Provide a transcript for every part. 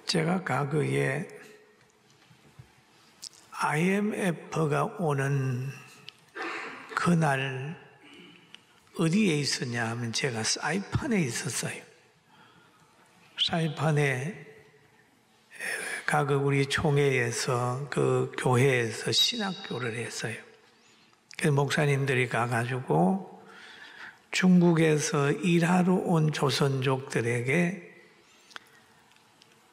제가 과거에 IMF가 오는 그날 어디에 있었냐 하면 제가 사이판에 있었어요. 사이판에 과거 우리 총회에서 그 교회에서 신학교를 했어요. 그래서 목사님들이 가가지고 중국에서 일하러 온 조선족들에게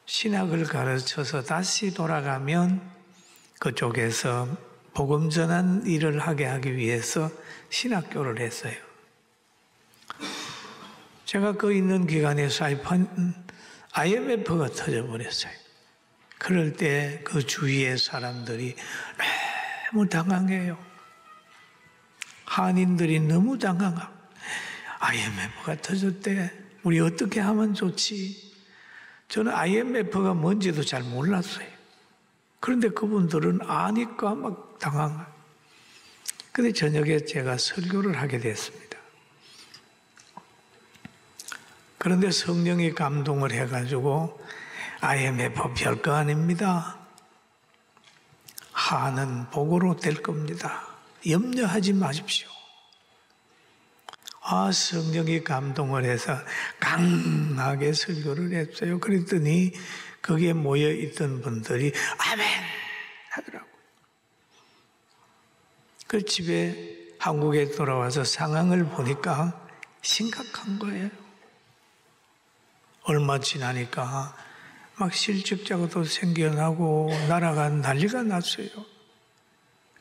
신학을 가르쳐서 다시 돌아가면 그쪽에서 복음 전한 일을 하기 위해서 신학교를 했어요. 제가 그 있는 기간에 사이판 IMF가 터져버렸어요. 그럴 때 그 주위의 사람들이 너무 당황해요. 한인들이 너무 당황하고 IMF가 터졌대. 우리 어떻게 하면 좋지? 저는 IMF가 뭔지도 잘 몰랐어요. 그런데 그분들은 아니까 막 당황해요. 근데 저녁에 제가 설교를 하게 됐습니다. 그런데 성령이 감동을 해가지고 IMF 별거 아닙니다. 한은 복으로 될 겁니다. 염려하지 마십시오. 성령이 감동을 해서 강하게 설교를 했어요. 그랬더니 거기에 모여있던 분들이 아멘 하더라고요. 그 집에 한국에 돌아와서 상황을 보니까 심각한 거예요. 얼마 지나니까 막 실직자도 생겨나고 나라가 난리가 났어요.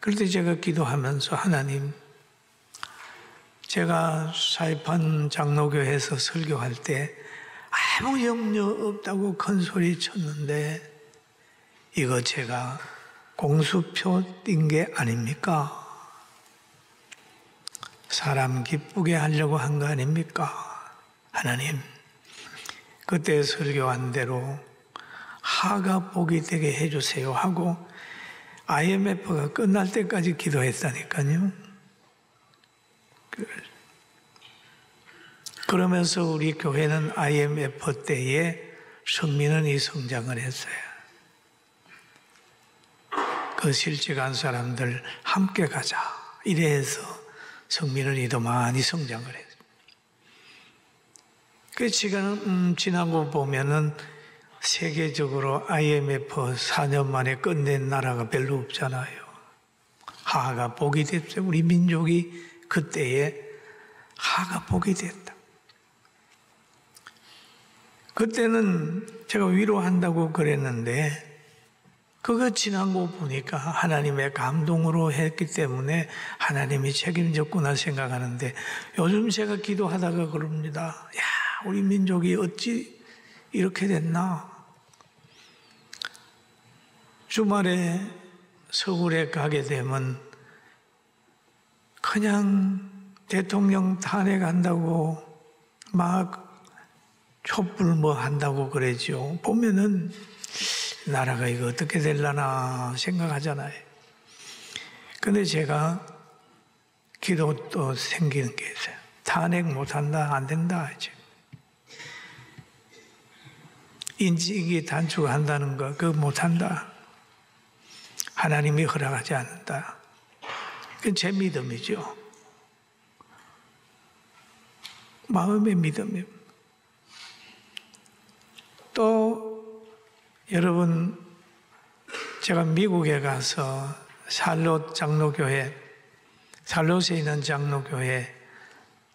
그럴 때 제가 기도하면서 하나님, 제가 사이판 장로교회에서 설교할 때 아무 염려 없다고 큰 소리 쳤는데 이거 제가 공수표 띈 게 아닙니까? 사람 기쁘게 하려고 한 거 아닙니까? 하나님, 그때 설교한 대로 하가 복이 되게 해주세요 하고 IMF가 끝날 때까지 기도했다니까요. 그러면서 우리 교회는 IMF 때에 성민은이 성장을 했어요. 그 실직한 사람들 함께 가자 이래 해서 성민은이도 많이 성장을 했어요. 그 시간 지나고 보면은 세계적으로 IMF 4년 만에 끝낸 나라가 별로 없잖아요. 하가 복이 됐어요. 우리 민족이 그때에 하가 복이 됐다. 그때는 제가 위로한다고 그랬는데 그거 지난 거 보니까 하나님의 감동으로 했기 때문에 하나님이 책임졌구나 생각하는데 요즘 제가 기도하다가 그럽니다. 야, 우리 민족이 어찌 이렇게 됐나? 주말에 서울에 가게 되면 그냥 대통령 탄핵한다고 막 촛불 뭐 한다고 그러죠. 보면은 나라가 이거 어떻게 되려나 생각하잖아요. 근데 제가 기도 또 생기는 게 있어요. 탄핵 못한다, 안 된다 이제. 인직이 단축한다는 거 그거 못한다. 하나님이 허락하지 않는다. 그건 제 믿음이죠. 마음의 믿음이에요. 또 여러분, 제가 미국에 가서 샬롯 장로교회, 샬롯에 있는 장로교회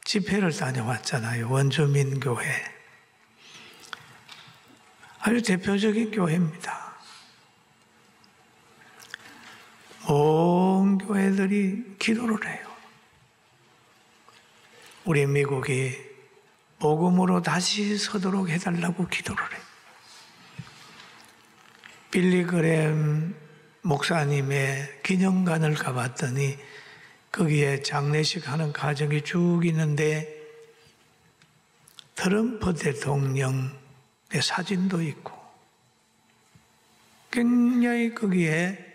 집회를 다녀왔잖아요. 원주민 교회. 아주 대표적인 교회입니다. 온 교회들이 기도를 해요. 우리 미국이 복음으로 다시 서도록 해달라고 기도를 해요. 빌리 그램 목사님의 기념관을 가봤더니 거기에 장례식 하는 가정이 쭉 있는데 트럼프 대통령의 사진도 있고 굉장히 거기에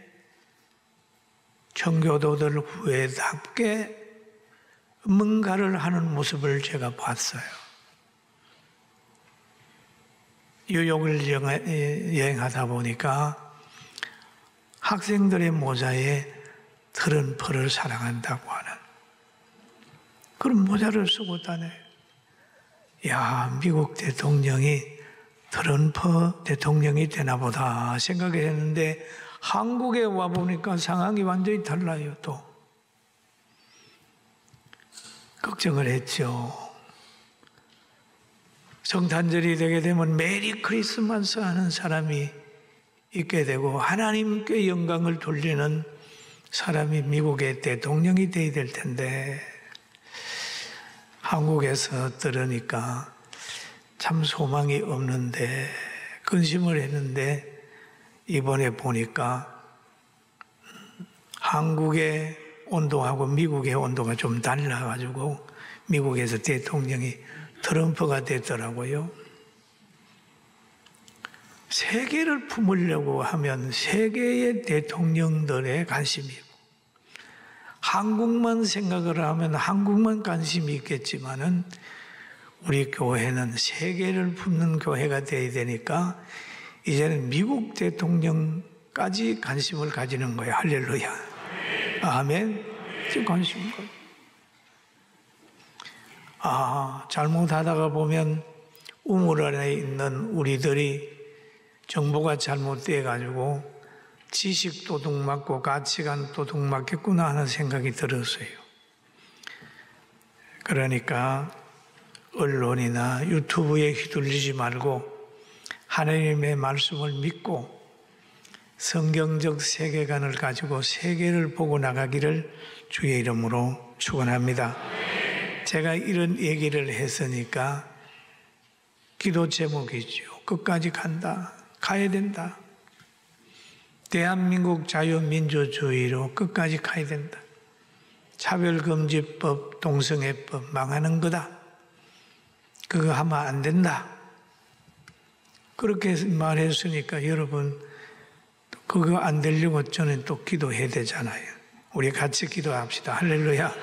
청교도들 후회답게 뭔가를 하는 모습을 제가 봤어요. 뉴욕을 여행하다 보니까 학생들의 모자에 트럼프를 사랑한다고 하는 그런 모자를 쓰고 다녀요. 야, 미국 대통령이 트럼프 대통령이 되나 보다 생각했는데 한국에 와보니까 상황이 완전히 달라요. 또 걱정을 했죠. 성탄절이 되게 되면 메리 크리스마스 하는 사람이 있게 되고 하나님께 영광을 돌리는 사람이 미국의 대통령이 되어야 될 텐데 한국에서 들으니까 참 소망이 없는데 근심을 했는데 이번에 보니까 한국의 온도하고 미국의 온도가 좀 달라가지고 미국에서 대통령이 트럼프가 됐더라고요. 세계를 품으려고 하면 세계의 대통령들의 관심이 있고 한국만 생각을 하면 한국만 관심이 있겠지만은 우리 교회는 세계를 품는 교회가 되어야 되니까 이제는 미국 대통령까지 관심을 가지는 거예요. 할렐루야. 아멘. 지금 관심인 거예요. 잘못하다가 보면 우물 안에 있는 우리들이 정보가 잘못돼 가지고 지식 도둑 맞고 가치관 도둑 맞겠구나 하는 생각이 들었어요. 그러니까 언론이나 유튜브에 휘둘리지 말고 하나님의 말씀을 믿고 성경적 세계관을 가지고 세계를 보고 나가기를 주의 이름으로 축원합니다. 제가 이런 얘기를 했으니까 기도 제목이죠. 끝까지 간다. 가야 된다. 대한민국 자유민주주의로 끝까지 가야 된다. 차별금지법, 동성애법 망하는 거다. 그거 하면 안 된다. 그렇게 말했으니까 여러분 그거 안 되려고 저는 또 기도해야 되잖아요. 우리 같이 기도합시다. 할렐루야.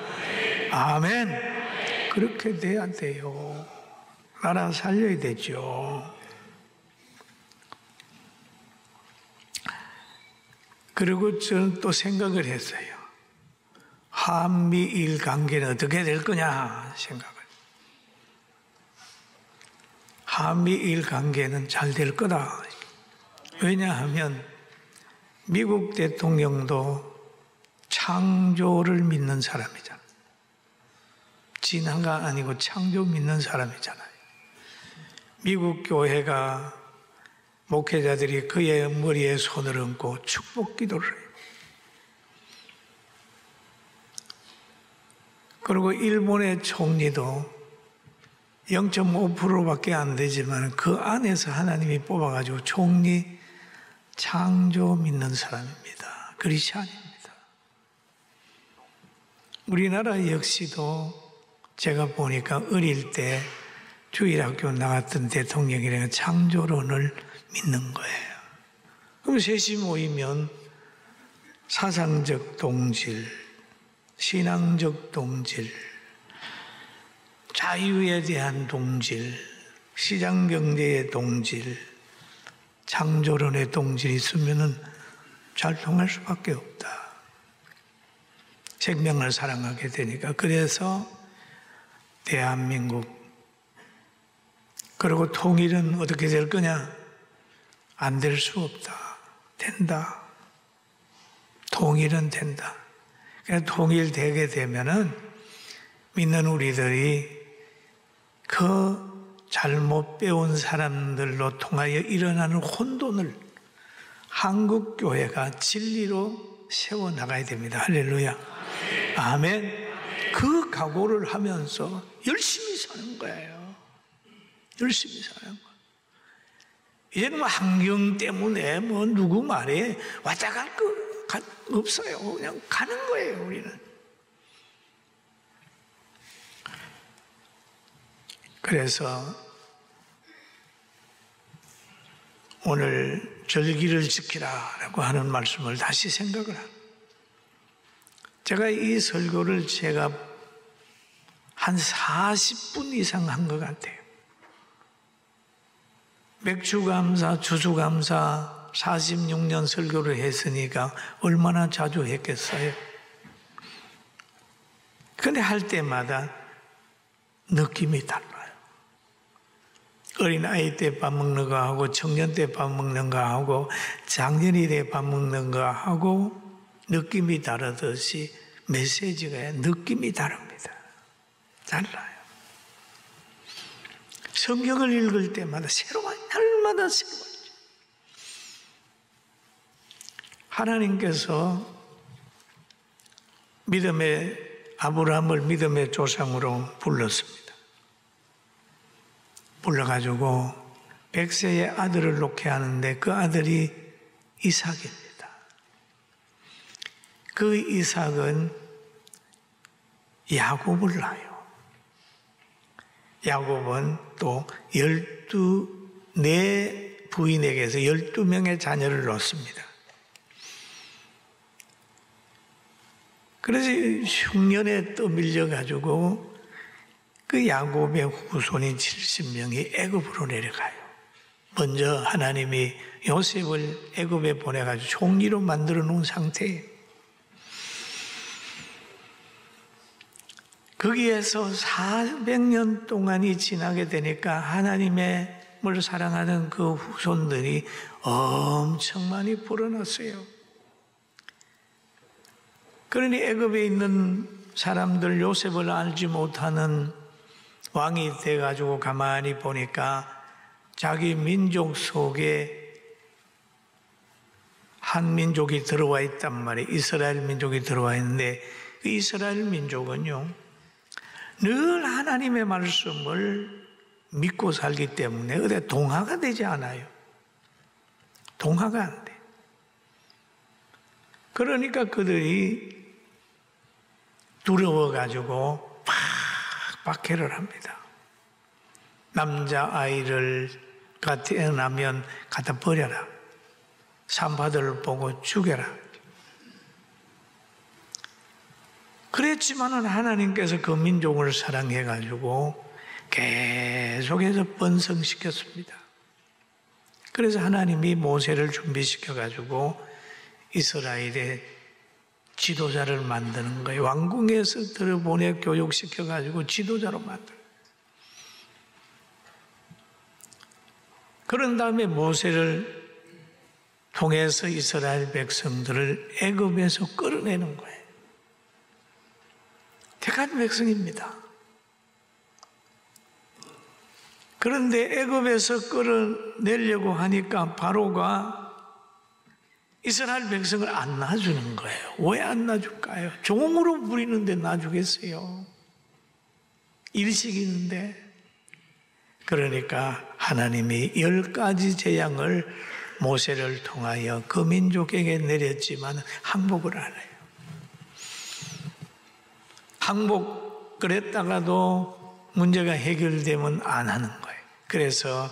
아멘. 그렇게 돼야 돼요. 나라 살려야 되죠. 그리고 저는 또 생각을 했어요. 한미일 관계는 어떻게 될 거냐 생각을. 한미일 관계는 잘 될 거다. 왜냐하면 미국 대통령도 창조를 믿는 사람이잖아요. 진화가 아니고 창조 믿는 사람이잖아요. 미국 교회가 목회자들이 그의 머리에 손을 얹고 축복 기도를 해요. 그리고 일본의 총리도 0.5%밖에 안 되지만 그 안에서 하나님이 뽑아가지고 총리 창조 믿는 사람입니다. 크리스찬입니다. 우리나라 역시도 제가 보니까 어릴 때 주일학교 나갔던 대통령이랑 창조론을 믿는 거예요. 그럼 셋이 모이면 사상적 동질, 신앙적 동질, 자유에 대한 동질, 시장경제의 동질, 창조론의 동질이 있으면 잘 통할 수밖에 없다. 생명을 사랑하게 되니까. 그래서 대한민국 그리고 통일은 어떻게 될 거냐? 안 될 수 없다. 된다. 통일은 된다. 그냥 통일되게 되면은 믿는 우리들이 그 잘못 배운 사람들로 통하여 일어나는 혼돈을 한국 교회가 진리로 세워나가야 됩니다. 할렐루야. 아멘. 그 각오를 하면서 열심히 사는 거예요. 열심히 사는 거예요. 이제는 뭐 환경 때문에 뭐 누구 말에 왔다 갈 거 없어요. 그냥 가는 거예요, 우리는. 그래서 오늘 절기를 지키라라고 하는 말씀을 다시 생각을 합니다. 제가 이 설교를 한 40분 이상 한 것 같아요. 맥주감사, 추수감사 46년 설교를 했으니까 얼마나 자주 했겠어요. 근데 할 때마다 느낌이 달라요. 어린아이 때 밥 먹는 거 하고 청년 때 밥 먹는 거 하고 장년이 때 밥 먹는 거 하고 느낌이 다르듯이 메시지가 느낌이 다릅니다. 달라요. 성경을 읽을 때마다 새로워요. 날마다 새로워요. 하나님께서 아브라함을 믿음의 조상으로 불렀습니다. 불러가지고 100세의 아들을 놓게 하는데 그 아들이 이삭입니다. 그 이삭은 야곱을 낳아요. 야곱은 또 12 부인에게서 12명의 자녀를 낳습니다. 그래서 흉년에 떠밀려가지고 그 야곱의 후손인 70명이 애굽으로 내려가요. 먼저 하나님이 요셉을 애굽에 보내가지고 종리로 만들어 놓은 상태예요. 거기에서 400년 동안이 지나게 되니까 하나님을 사랑하는 그 후손들이 엄청 많이 불어났어요. 그러니 애굽에 있는 사람들, 요셉을 알지 못하는 왕이 돼가지고 가만히 보니까 자기 민족 속에 한 민족이 들어와 있단 말이에요. 이스라엘 민족이 들어와 있는데 그 이스라엘 민족은요 늘 하나님의 말씀을 믿고 살기 때문에 어디 동화가 되지 않아요. 동화가 안 돼. 그러니까 그들이 두려워가지고 박해를 합니다. 남자아이가 태어나면 갖다 버려라. 산파들을 보고 죽여라. 그랬지만은 하나님께서 그 민족을 사랑해가지고 계속해서 번성시켰습니다. 그래서 하나님이 모세를 준비시켜가지고 이스라엘의 지도자를 만드는 거예요. 왕궁에서 들어보내 교육시켜가지고 지도자로 만들어요. 그런 다음에 모세를 통해서 이스라엘 백성들을 애굽에서 끌어내는 거예요. 택한 백성입니다. 그런데 애굽에서 끌어내려고 하니까 바로가 이스라엘 백성을 안 놔주는 거예요. 왜 안 놔줄까요? 종으로 부리는데 놔주겠어요? 일식이는데. 그러니까 하나님이 10가지 재앙을 모세를 통하여 그 민족에게 내렸지만 항복을 안 해요. 항복을 했다가도 문제가 해결되면 안 하는 거예요. 그래서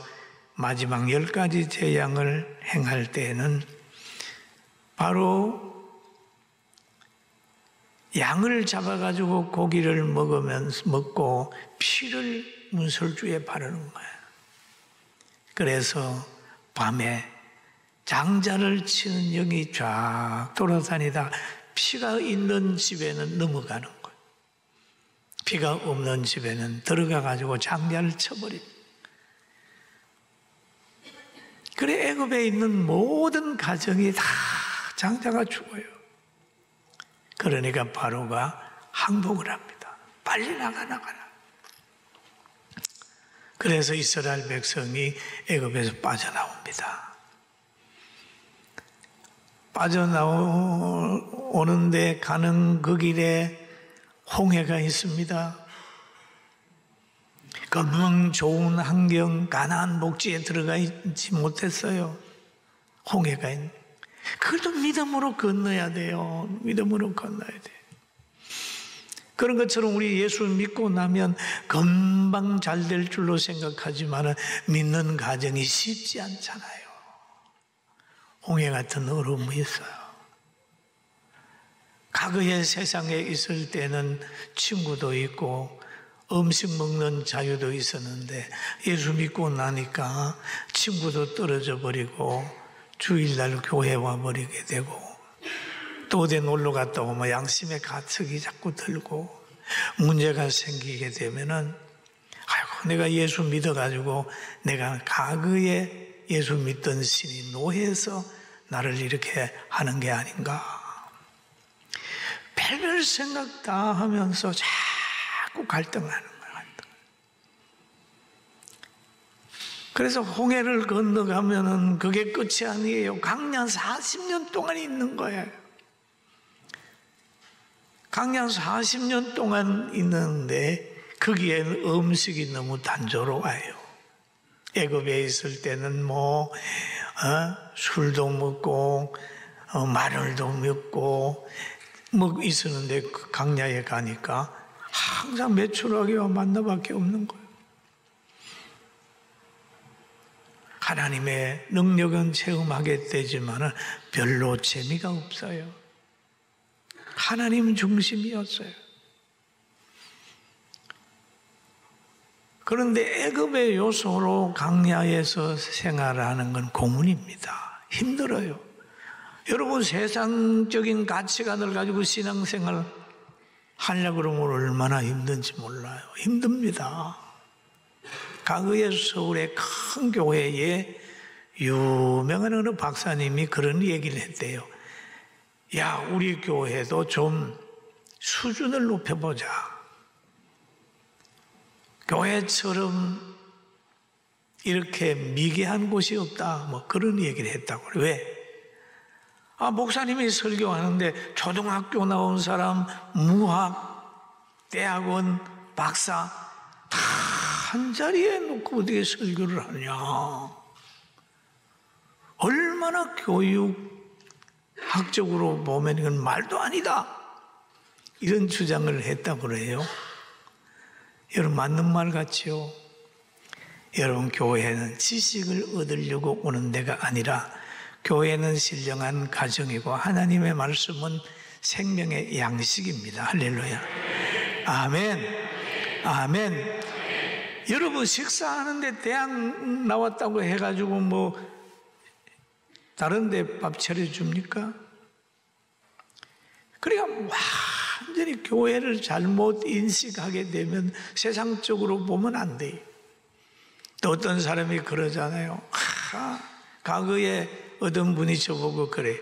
마지막 10가지 재앙을 행할 때에는 바로 양을 잡아가지고 고기를 먹고 피를 문설주에 바르는 거예요. 그래서 밤에 장자를 치는 영이 쫙 돌아다니다 피가 있는 집에는 넘어가는 거예요. 피가 없는 집에는 들어가가지고 장자를 쳐버립니다. 그래 애굽에 있는 모든 가정이 다 장자가 죽어요. 그러니까 바로가 항복을 합니다. 빨리 나가라. 그래서 이스라엘 백성이 애굽에서 빠져나옵니다. 빠져나오는데 가는 그 길에 홍해가 있습니다. 금방 좋은 환경, 가나안 목지에 들어가 있지 못했어요. 홍해가 있는. 그것도 믿음으로 건너야 돼요. 믿음으로 건너야 돼요. 그런 것처럼 우리 예수 믿고 나면 금방 잘 될 줄로 생각하지만 믿는 과정이 쉽지 않잖아요. 홍해 같은 어려움이 있어요. 과거에 세상에 있을 때는 친구도 있고 음식 먹는 자유도 있었는데 예수 믿고 나니까 친구도 떨어져 버리고 주일날 교회 와버리게 되고 또 어디 놀러 갔다 오면 양심의 가책이 자꾸 들고 문제가 생기게 되면은 아이고 내가 예수 믿어가지고 내가 과거에 예수 믿던 신이 노해서 나를 이렇게 하는 게 아닌가. 별별 생각 다 하면서 자꾸 갈등하는 거예요. 그래서 홍해를 건너가면은 그게 끝이 아니에요. 강양 40년 동안 있는 거예요. 강양 40년 동안 있는데 거기에는 음식이 너무 단조로워요. 애굽에 있을 때는 술도 먹고 마늘도 먹고 뭐 있었는데 그 강야에 가니까 항상 메추라기와 만나밖에 없는 거예요. 하나님의 능력은 체험하게 되지만 별로 재미가 없어요. 하나님 중심이었어요. 그런데 애굽의 요소로 강야에서 생활하는 건 고문입니다. 힘들어요. 여러분 세상적인 가치관을 가지고 신앙생활 하려고 그러면 얼마나 힘든지 몰라요. 힘듭니다. 과거에 서울의 큰 교회에 유명한 어느 박사님이 그런 얘기를 했대요. 야, 우리 교회도 좀 수준을 높여보자. 교회처럼 이렇게 미개한 곳이 없다. 뭐 그런 얘기를 했다고. 왜? 목사님이 설교하는데 초등학교 나온 사람, 무학, 대학원, 박사 다 한 자리에 놓고 어떻게 설교를 하느냐. 얼마나 교육학적으로 보면 이건 말도 아니다. 이런 주장을 했다고 그래요. 여러분 맞는 말 같지요? 여러분 교회는 지식을 얻으려고 오는 데가 아니라 교회는 신령한 가정이고 하나님의 말씀은 생명의 양식입니다. 할렐루야. 아멘. 아멘. 여러분 식사하는데 대학 나왔다고 해가지고 뭐 다른 데 밥 차려줍니까? 그러니까 완전히 교회를 잘못 인식하게 되면 세상적으로 보면 안 돼요. 또 어떤 사람이 그러잖아요. 과거에 어떤 분이 저보고 그래.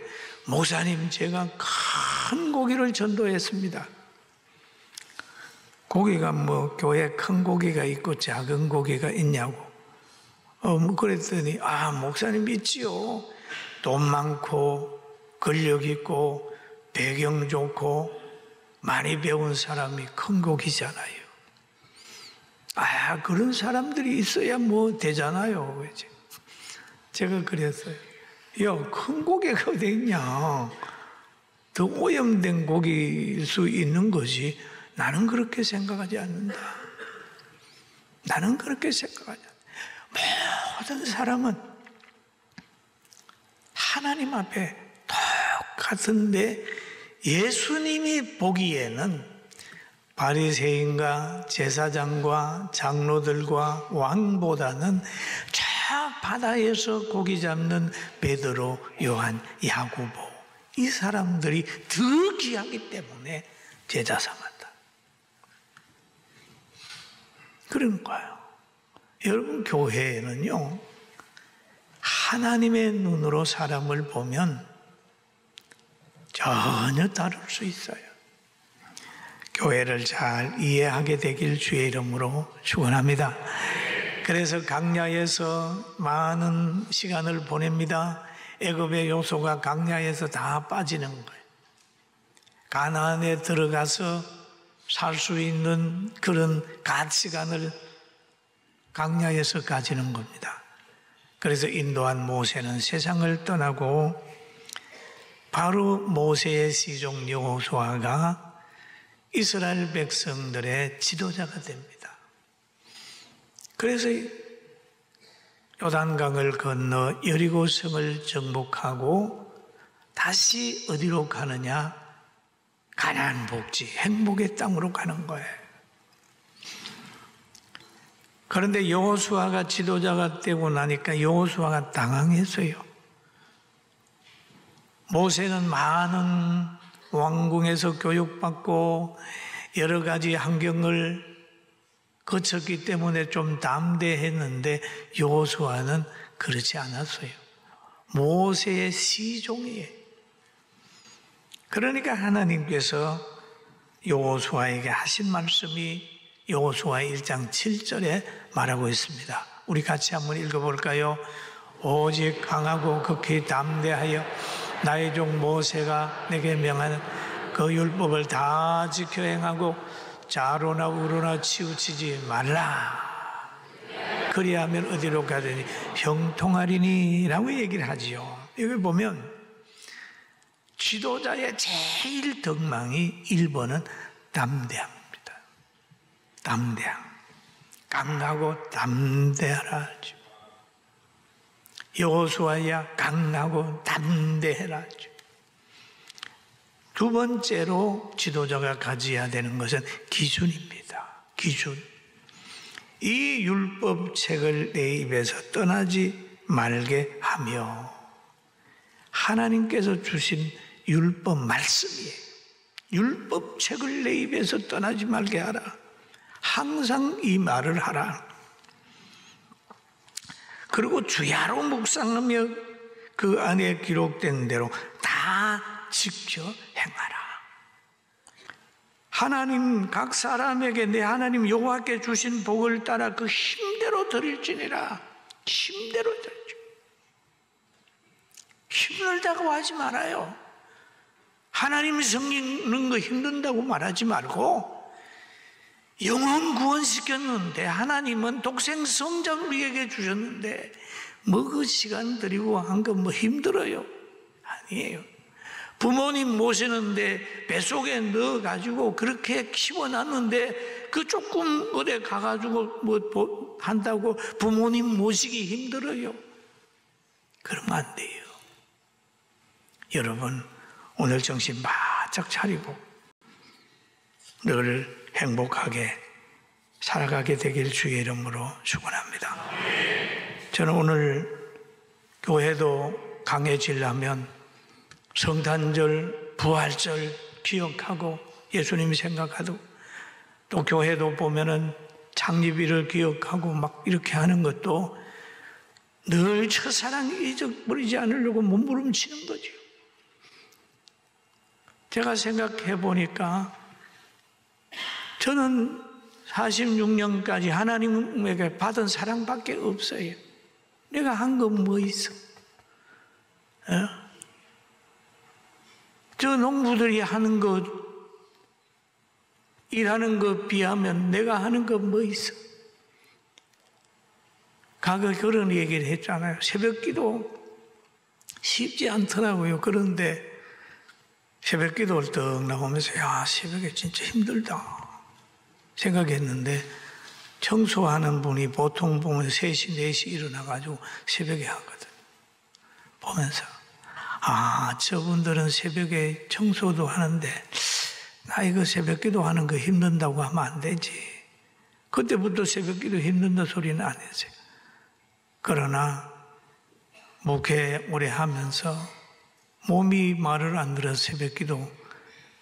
목사님 제가 큰 고기를 전도했습니다. 고기가 뭐 교회에 큰 고기가 있고 작은 고기가 있냐고. 뭐 그랬더니 목사님 있지요. 돈 많고 권력 있고 배경 좋고 많이 배운 사람이 큰 고기잖아요. 그런 사람들이 있어야 뭐 되잖아요. 제가 그랬어요. 야, 큰 고기가 어디 있냐. 더 오염된 고기일 수 있는 거지. 나는 그렇게 생각하지 않는다. 나는 그렇게 생각하지 않는다. 모든 사람은 하나님 앞에 똑같은데 예수님이 보기에는 바리새인과 제사장과 장로들과 왕보다는 저 바다에서 고기 잡는 베드로, 요한, 야고보 이 사람들이 더 귀하기 때문에 제자 삼았다. 그런 거예요. 여러분 교회에는요 하나님의 눈으로 사람을 보면 전혀 다를 수 있어요. 교회를 잘 이해하게 되길 주의 이름으로 축원합니다. 그래서 강야에서 많은 시간을 보냅니다. 애굽의 요소가 강야에서 다 빠지는 거예요. 가나안에 들어가서 살 수 있는 그런 가치관을 강야에서 가지는 겁니다. 그래서 인도한 모세는 세상을 떠나고 바로 모세의 시종 여호수아가 이스라엘 백성들의 지도자가 됩니다. 그래서 요단강을 건너 여리고성을 정복하고 다시 어디로 가느냐? 가나안 복지, 행복의 땅으로 가는 거예요. 그런데 여호수아가 지도자가 되고 나니까 여호수아가 당황했어요. 모세는 많은 왕궁에서 교육받고 여러 가지 환경을 거쳤기 때문에 좀 담대했는데 여호수아는 그렇지 않았어요. 모세의 시종이에요. 그러니까 하나님께서 여호수아에게 하신 말씀이 여호수아 1장 7절에 말하고 있습니다. 우리 같이 한번 읽어볼까요? 오직 강하고 극히 담대하여 나의 종 모세가 내게 명하는 그 율법을 다 지켜 행하고 좌로나 우로나 치우치지 말라. 그리하면 어디로 가더니 형통하리니 라고 얘기를 하지요. 여기 보면 지도자의 제일 덕망이 1번은 담대함. 담대함, 강하고 담대하라. 여호수아야 강하고 담대해라. 두 번째로 지도자가 가져야 되는 것은 기준입니다. 기준. 이 율법책을 내 입에서 떠나지 말게 하며, 하나님께서 주신 율법 말씀이에요. 율법책을 내 입에서 떠나지 말게 하라. 항상 이 말을 하라. 그리고 주야로 묵상하며 그 안에 기록된 대로 다 지켜 행하라. 하나님 각 사람에게 내 하나님 여호와께 주신 복을 따라 그 힘대로 드릴지니라. 힘대로 드릴지. 힘들다고 하지 말아요. 하나님 섬기는 거 힘든다고 말하지 말고, 영혼 구원시켰는데 하나님은 독생 성자를 우리에게 주셨는데 뭐 그 시간 들이고 한 건 뭐 힘들어요? 아니에요. 부모님 모시는데 뱃속에 넣어가지고 그렇게 키워놨는데 그 조금 어디 가가지고 뭐 한다고 부모님 모시기 힘들어요? 그러면 안 돼요. 여러분, 오늘 정신 바짝 차리고 늘 행복하게 살아가게 되길 주의 이름으로 축원합니다. 저는 오늘 교회도 강해지려면 성탄절, 부활절 기억하고 예수님 생각하고, 또 교회도 보면은 창립일을 기억하고 막 이렇게 하는 것도 늘 첫사랑 잊어버리지 않으려고 몸부림치는 거죠. 제가 생각해 보니까 저는 46년까지 하나님에게 받은 사랑밖에 없어요. 내가 한 건 뭐 있어? 저 농부들이 하는 것, 일하는 것 비하면 내가 하는 건 뭐 있어? 과거 그런 얘기를 했잖아요. 새벽기도 쉽지 않더라고요. 그런데 새벽기도를 떡 나오면서 야, 새벽에 진짜 힘들다 생각했는데, 청소하는 분이 보통 보면 3시, 4시 일어나가지고 새벽에 하거든. 보면서 아, 저분들은 새벽에 청소도 하는데 나 이거 새벽기도 하는 거 힘든다고 하면 안 되지. 그때부터 새벽기도 힘든다 소리는 안 했어요. 그러나 목회 오래 하면서 몸이 말을 안 들어 새벽기도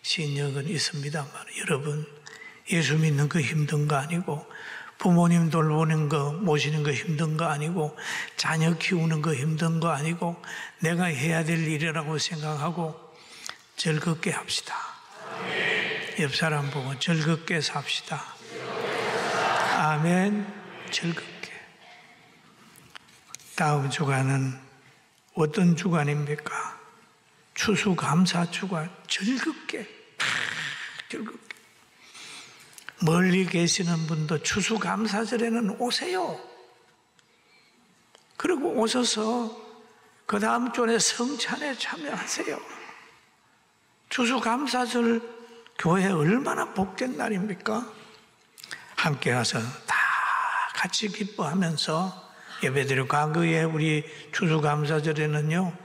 신역은 있습니다만, 여러분, 예수 믿는 거 힘든 거 아니고, 부모님 돌보는 거, 모시는 거 힘든 거 아니고, 자녀 키우는 거 힘든 거 아니고, 내가 해야 될 일이라고 생각하고 즐겁게 합시다. 옆 사람 보고 즐겁게 삽시다. 아멘. 즐겁게. 다음 주간은 어떤 주간입니까? 추수감사 주간. 즐겁게, 즐겁게. 멀리 계시는 분도 추수감사절에는 오세요. 그리고 오셔서 그 다음 주에 성찬에 참여하세요. 추수감사절 교회 얼마나 복된 날입니까? 함께 와서 다 같이 기뻐하면서 예배드리고, 과거에 우리 추수감사절에는요,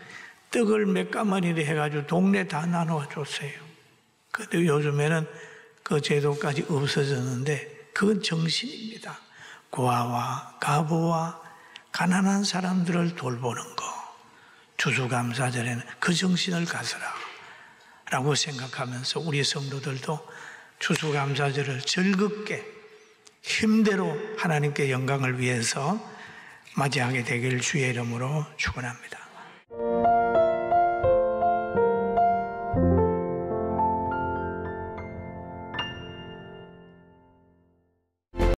떡을 몇 가마니를 해가지고 동네 다 나눠 줬어요. 근데 요즘에는 그 제도까지 없어졌는데 그건 정신입니다. 고아와 가부와 가난한 사람들을 돌보는 거, 추수감사절에는 그 정신을 가져라 라고 생각하면서 우리 성도들도 추수감사절을 즐겁게 힘대로 하나님께 영광을 위해서 맞이하게 되길 주의 이름으로 축원합니다.